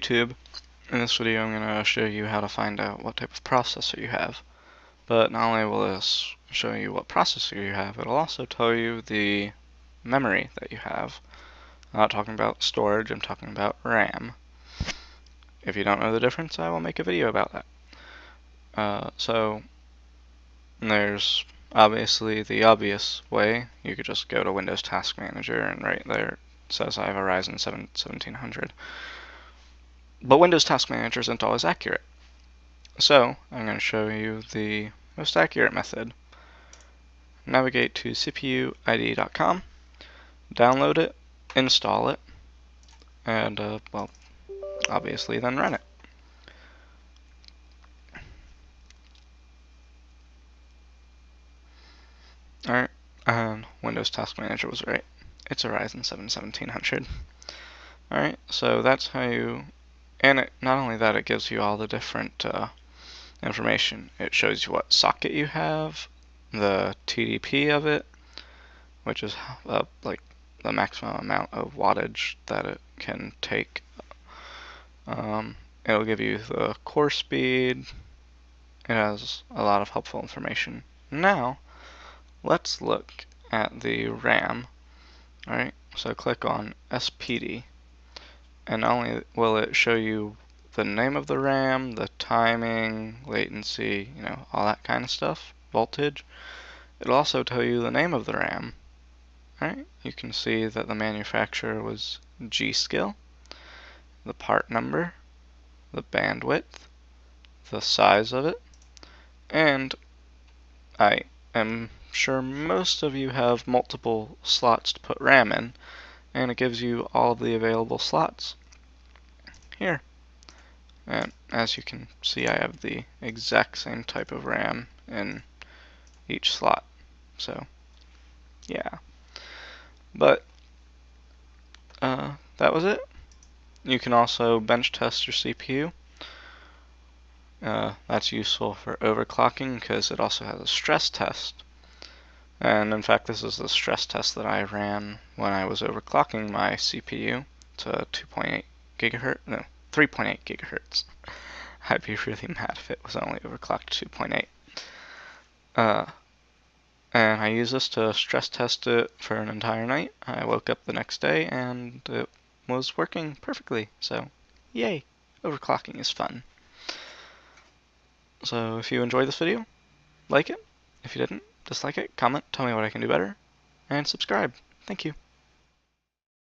YouTube. In this video I'm going to show you how to find out what type of processor you have. But not only will this show you what processor you have, it'll also tell you the memory that you have. I'm not talking about storage, I'm talking about RAM. If you don't know the difference, I will make a video about that. So there's obviously the obvious way. You could just go to Windows Task Manager and right there it says I have a Ryzen 7 1700. But Windows Task Manager isn't always accurate. So I'm going to show you the most accurate method. Navigate to cpuid.com, download it, install it, and well, obviously then run it. Alright, and Windows Task Manager was right. It's a Ryzen 7 1700. Alright, so that's how you, and not only that, it gives you all the different information. It shows you what socket you have, the TDP of it, which is like the maximum amount of wattage that it can take. It'll give you the core speed. It has a lot of helpful information. Now, let's look at the RAM. Alright, so click on SPD, and not only will it show you the name of the RAM, the timing, latency, all that kind of stuff, voltage, it'll also tell you the name of the RAM. Alright, you can see that the manufacturer was G.Skill, the part number, the bandwidth, the size of it, and I am sure most of you have multiple slots to put RAM in, and it gives you all of the available slots here. And as you can see, I have the exact same type of RAM in each slot. So, yeah. But, that was it. You can also bench test your CPU. That's useful for overclocking because it also has a stress test. And in fact, this is the stress test that I ran when I was overclocking my CPU to 2.8 gigahertz, no, 3.8 gigahertz. I'd be really mad if it was only overclocked to 2.8. And I used this to stress test it for an entire night. I woke up the next day and it was working perfectly. So, yay! Overclocking is fun. So if you enjoyed this video, like it. If you didn't, dislike it, comment, tell me what I can do better, and subscribe. Thank you.